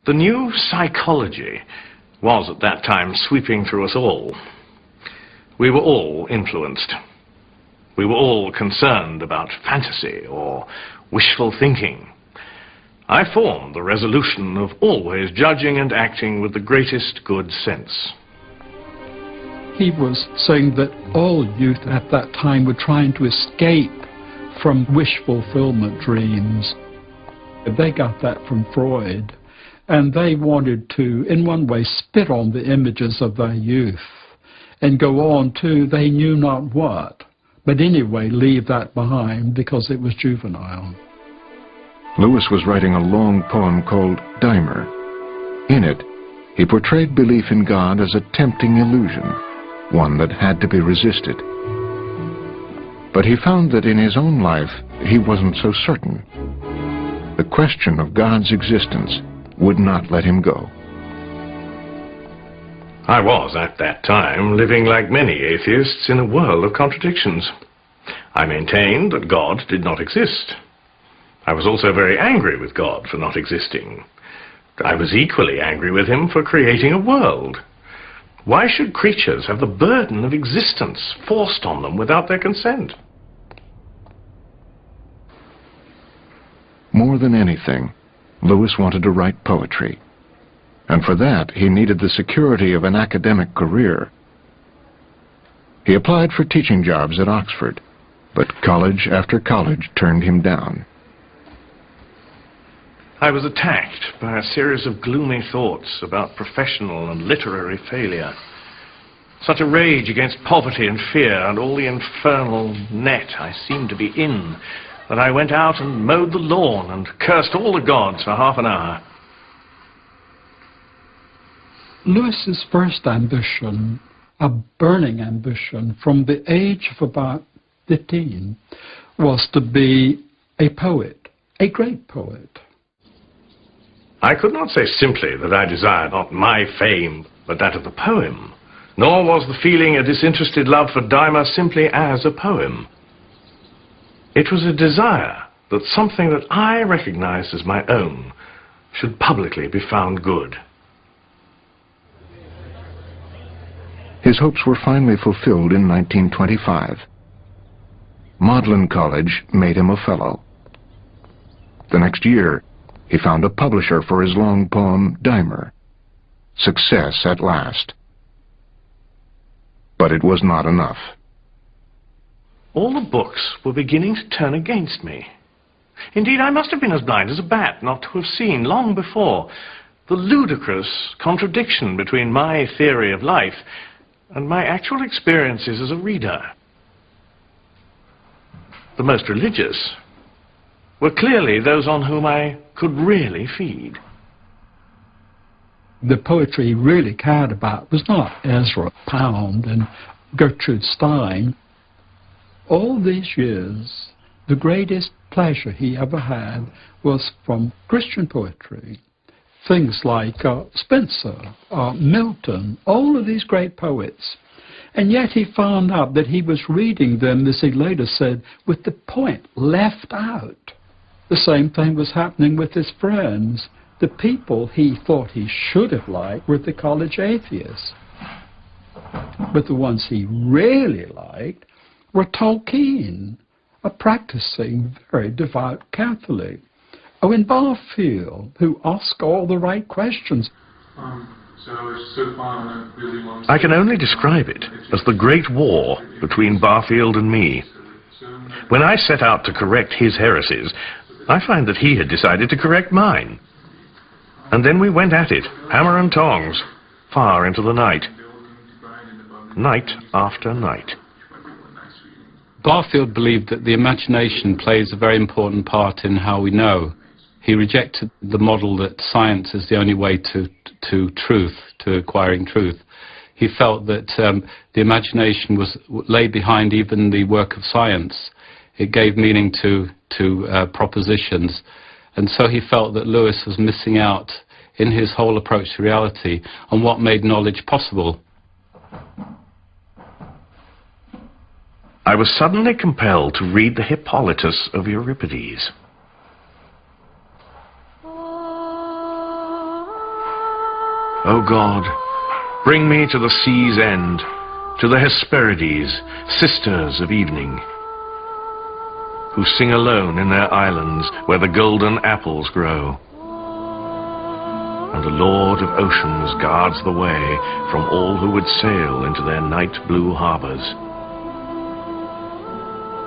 The new psychology was at that time sweeping through us all. We were all influenced. We were all concerned about fantasy or wishful thinking. I formed the resolution of always judging and acting with the greatest good sense. He was saying that all youth at that time were trying to escape from wish fulfillment dreams. They got that from Freud, and they wanted to, in one way, spit on the images of their youth and go on to they knew not what, but anyway leave that behind because it was juvenile. Lewis was writing a long poem called Dimer. In it, he portrayed belief in God as a tempting illusion, one that had to be resisted. But he found that in his own life, he wasn't so certain. The question of God's existence would not let him go. I was, at that time, living like many atheists in a world of contradictions. I maintained that God did not exist. I was also very angry with God for not existing. I was equally angry with him for creating a world. Why should creatures have the burden of existence forced on them without their consent? More than anything, Lewis wanted to write poetry. And for that, he needed the security of an academic career. He applied for teaching jobs at Oxford, but college after college turned him down. I was attacked by a series of gloomy thoughts about professional and literary failure. Such a rage against poverty and fear and all the infernal net I seemed to be in that I went out and mowed the lawn and cursed all the gods for half an hour. Lewis's first ambition, a burning ambition from the age of about 15, was to be a poet, a great poet. I could not say simply that I desired not my fame, but that of the poem, nor was the feeling a disinterested love for Dimer simply as a poem. It was a desire that something that I recognized as my own should publicly be found good. His hopes were finally fulfilled in 1925. Magdalen College made him a fellow. The next year, he found a publisher for his long poem, Dimer. Success at last. But it was not enough. All the books were beginning to turn against me. Indeed, I must have been as blind as a bat not to have seen, long before, the ludicrous contradiction between my theory of life and my actual experiences as a reader. The most religious were clearly those on whom I could really feed. The poetry he really cared about was not Ezra Pound and Gertrude Stein. All these years, the greatest pleasure he ever had was from Christian poetry. Things like Spencer, Milton, all of these great poets. And yet he found out that he was reading them, as he later said, with the point left out. The same thing was happening with his friends. The people he thought he should have liked were the college atheists. But the ones he really liked were Tolkien, a practicing, very devout Catholic. And Barfield, who asked all the right questions. I can only describe it as the great war between Barfield and me. When I set out to correct his heresies, I find that he had decided to correct mine. And then we went at it, hammer and tongs, far into the night. Night after night. Barfield believed that the imagination plays a very important part in how we know. He rejected the model that science is the only way to truth, to acquiring truth. He felt that the imagination lay behind even the work of science. It gave meaning to propositions. And so he felt that Lewis was missing out in his whole approach to reality on what made knowledge possible. I was suddenly compelled to read the Hippolytus of Euripides. O God, bring me to the sea's end, to the Hesperides, sisters of evening, who sing alone in their islands where the golden apples grow. And the Lord of oceans guards the way from all who would sail into their night blue harbors.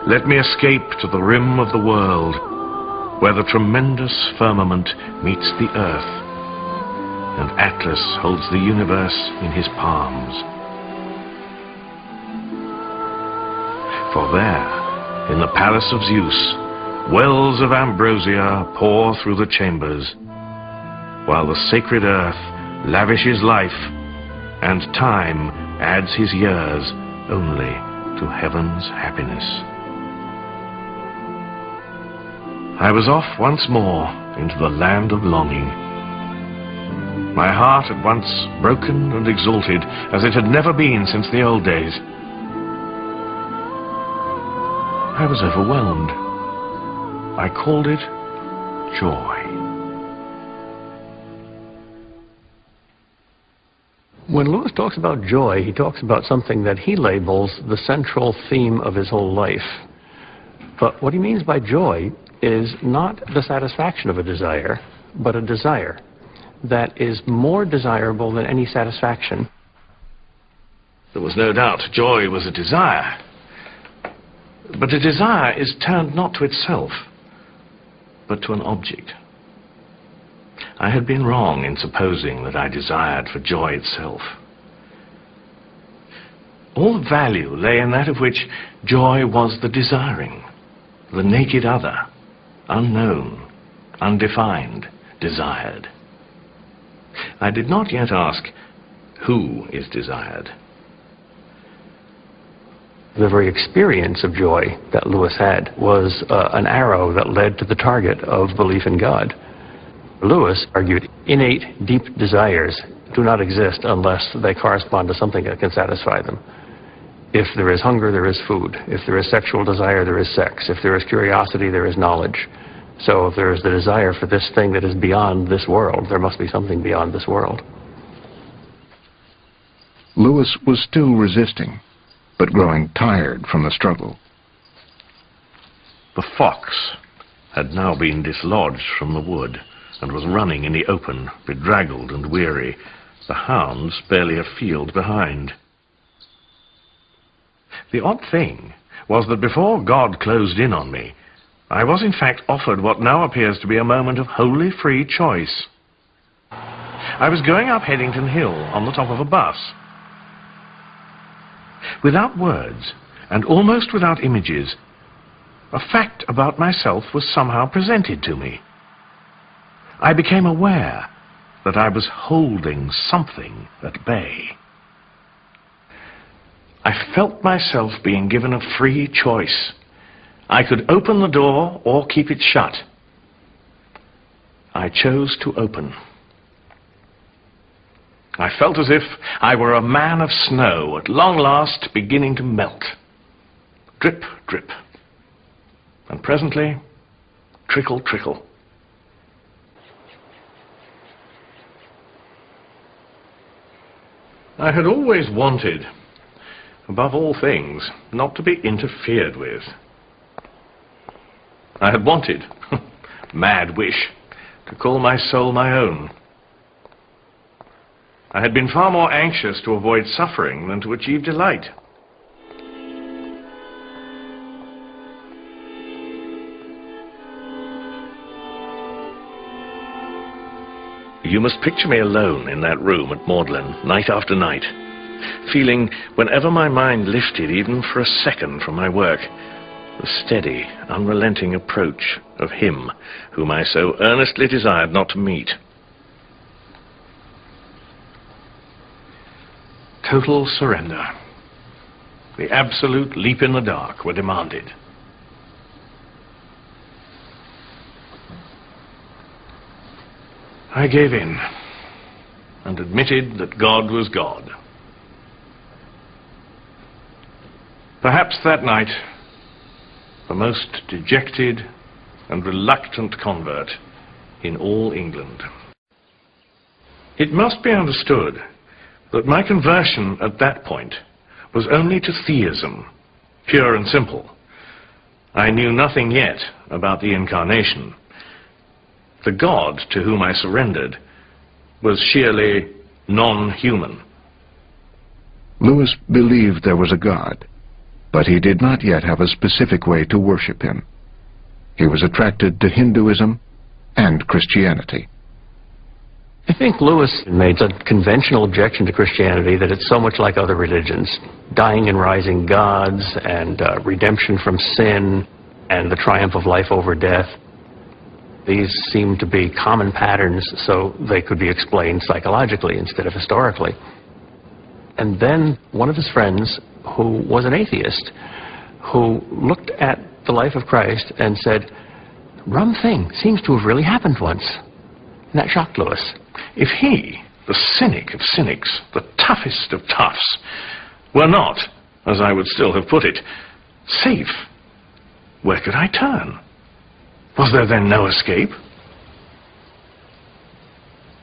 Let me escape to the rim of the world, where the tremendous firmament meets the earth, and Atlas holds the universe in his palms. For there, in the palace of Zeus, wells of ambrosia pour through the chambers, while the sacred earth lavishes life, and time adds his years only to heaven's happiness. I was off once more into the land of longing, my heart at once broken and exalted as it had never been since the old days. I was overwhelmed. I called it joy. When Lewis talks about joy, he talks about something that he labels the central theme of his whole life. But what he means by joy is not the satisfaction of a desire, but a desire that is more desirable than any satisfaction. There was no doubt joy was a desire. But a desire is turned not to itself, but to an object. I had been wrong in supposing that I desired for joy itself. All the value lay in that of which joy was the desiring, the naked other, unknown, undefined, desired. I did not yet ask, who is desired? The very experience of joy that Lewis had was an arrow that led to the target of belief in God. Lewis argued innate, deep desires do not exist unless they correspond to something that can satisfy them. If there is hunger, there is food. If there is sexual desire, there is sex. If there is curiosity, there is knowledge. So if there is the desire for this thing that is beyond this world, there must be something beyond this world. Lewis was still resisting, but growing tired from the struggle. The fox had now been dislodged from the wood and was running in the open, bedraggled and weary, the hounds barely a field behind. The odd thing was that before God closed in on me, I was in fact offered what now appears to be a moment of wholly free choice. I was going up Headington Hill on the top of a bus. Without words, and almost without images, a fact about myself was somehow presented to me. I became aware that I was holding something at bay. I felt myself being given a free choice. I could open the door or keep it shut. I chose to open. I felt as if I were a man of snow at long last beginning to melt. Drip, drip. And presently, trickle, trickle. I had always wanted, above all things, not to be interfered with. I had wanted, mad wish, to call my soul my own. I had been far more anxious to avoid suffering than to achieve delight. You must picture me alone in that room at Magdalen, night after night, feeling, whenever my mind lifted even for a second from my work, the steady, unrelenting approach of him whom I so earnestly desired not to meet. Total surrender. The absolute leap in the dark were demanded. I gave in and admitted that God was God. Perhaps that night, the most dejected and reluctant convert in all England. It must be understood that my conversion at that point was only to theism, pure and simple. I knew nothing yet about the incarnation. The God to whom I surrendered was sheerly non-human. Lewis believed there was a God, but he did not yet have a specific way to worship him. He was attracted to Hinduism and Christianity. I think Lewis made a conventional objection to Christianity that it's so much like other religions. Dying and rising gods, and redemption from sin, and the triumph of life over death. These seem to be common patterns, so they could be explained psychologically instead of historically. And then one of his friends, who was an atheist, who looked at the life of Christ and said, "Rum thing, seems to have really happened once." And that shocked Lewis. If he, the cynic of cynics, the toughest of toughs, were not, as I would still have put it, safe, where could I turn? Was there then no escape?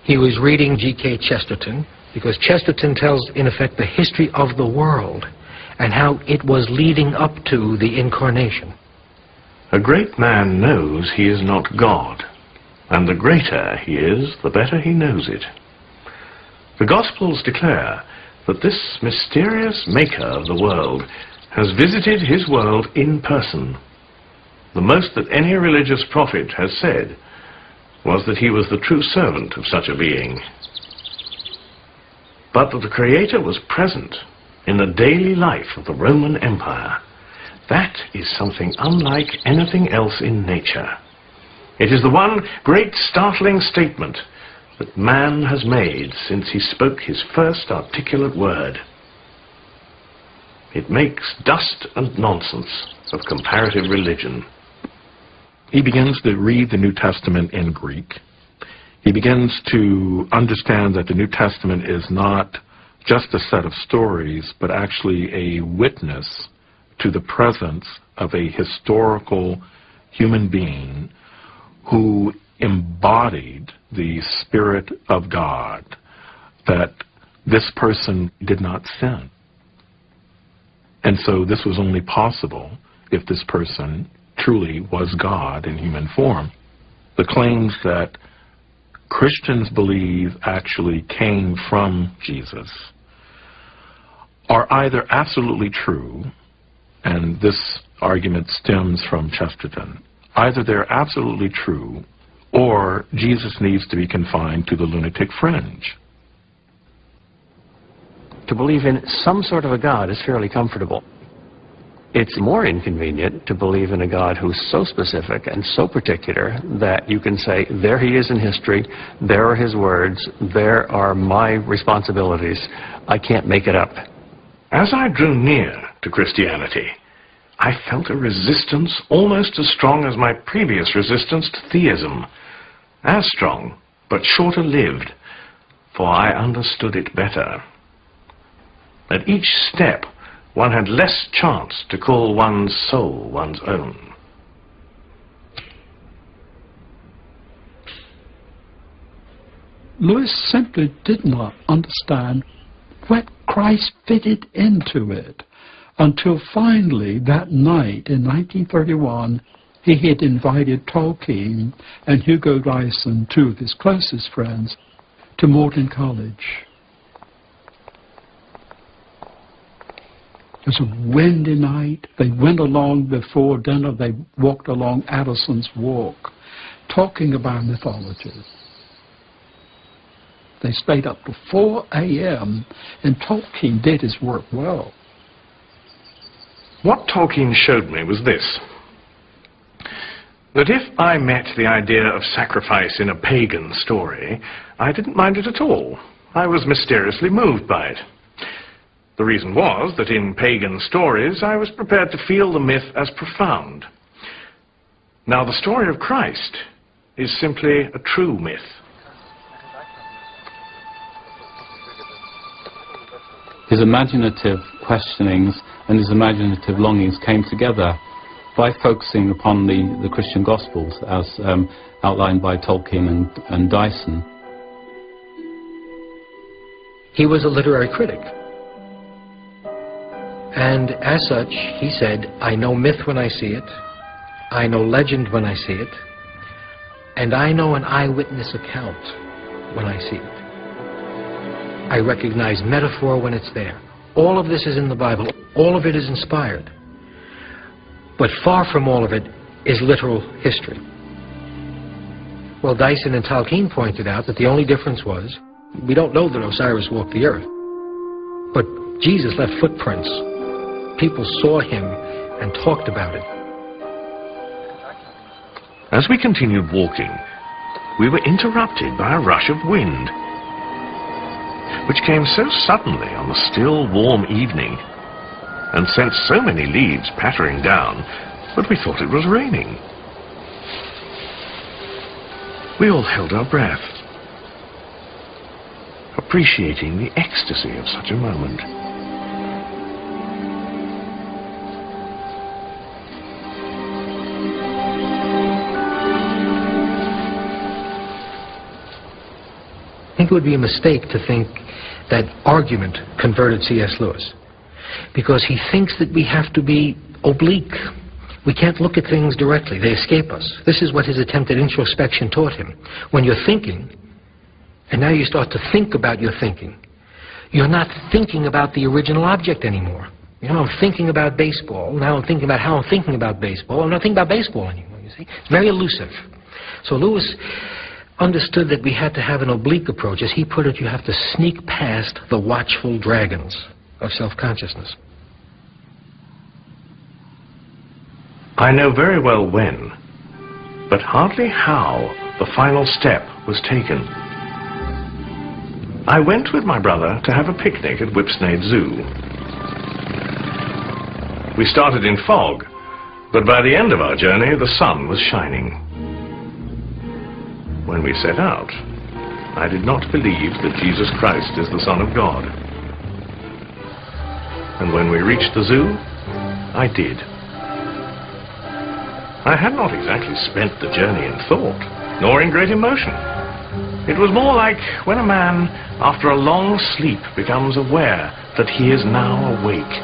He was reading G.K. Chesterton, because Chesterton tells, in effect, the history of the world and how it was leading up to the incarnation. A great man knows he is not God, and the greater he is, the better he knows it. The Gospels declare that this mysterious maker of the world has visited his world in person. The most that any religious prophet has said was that he was the true servant of such a being. But that the Creator was present in the daily life of the Roman Empire, that is something unlike anything else in nature. It is the one great startling statement that man has made since he spoke his first articulate word. It makes dust and nonsense of comparative religion. He begins to read the New Testament in Greek. He begins to understand that the New Testament is not just a set of stories, but actually a witness to the presence of a historical human being who embodied the Spirit of God, that this person did not sin. And so this was only possible if this person truly was God in human form. The claims that Christians believe actually came from Jesus are either absolutely true, and this argument stems from Chesterton, either they're absolutely true, or Jesus needs to be confined to the lunatic fringe. To believe in some sort of a God is fairly comfortable. It's more inconvenient to believe in a God who's so specific and so particular that you can say, there he is in history, there are his words, there are my responsibilities, I can't make it up. As I drew near to Christianity, I felt a resistance almost as strong as my previous resistance to theism. As strong, but shorter-lived, for I understood it better. At each step, one had less chance to call one's soul one's own. Lewis simply did not understand what Christ fitted into it until finally that night in 1931 he had invited Tolkien and Hugo Dyson, two of his closest friends, to Morton College. It was a windy night. They went along before dinner. They walked along Addison's Walk, talking about mythology. They stayed up to 4 a.m., and Tolkien did his work well. What Tolkien showed me was this: that if I met the idea of sacrifice in a pagan story, I didn't mind it at all. I was mysteriously moved by it. The reason was that in pagan stories I was prepared to feel the myth as profound. Now the story of Christ is simply a true myth. His imaginative questionings and his imaginative longings came together by focusing upon the Christian Gospels as outlined by Tolkien and Dyson. He was a literary critic. And as such, he said, I know myth when I see it, I know legend when I see it, and I know an eyewitness account when I see it. I recognize metaphor when it's there. All of this is in the Bible. All of it is inspired. But far from all of it is literal history. Well, Dyson and Tolkien pointed out that the only difference was, we don't know that Osiris walked the earth, but Jesus left footprints. People saw him and talked about it. As we continued walking, we were interrupted by a rush of wind, which came so suddenly on a still, warm evening, and sent so many leaves pattering down that we thought it was raining. We all held our breath, appreciating the ecstasy of such a moment. I think it would be a mistake to think that argument converted C.S. Lewis, because he thinks that we have to be oblique. We can't look at things directly. They escape us. This is what his attempt at introspection taught him. When you're thinking, and now you start to think about your thinking, you're not thinking about the original object anymore. You know, I'm thinking about baseball. Now I'm thinking about how I'm thinking about baseball. I'm not thinking about baseball anymore, you see. It's very elusive. So Lewis understood that we had to have an oblique approach. As he put it, you have to sneak past the watchful dragons of self-consciousness. I know very well when, but hardly how, the final step was taken. I went with my brother to have a picnic at Whipsnade Zoo. We started in fog, but by the end of our journey, the sun was shining. When we set out, I did not believe that Jesus Christ is the Son of God. And when we reached the zoo, I did. I had not exactly spent the journey in thought, nor in great emotion. It was more like when a man, after a long sleep, becomes aware that he is now awake.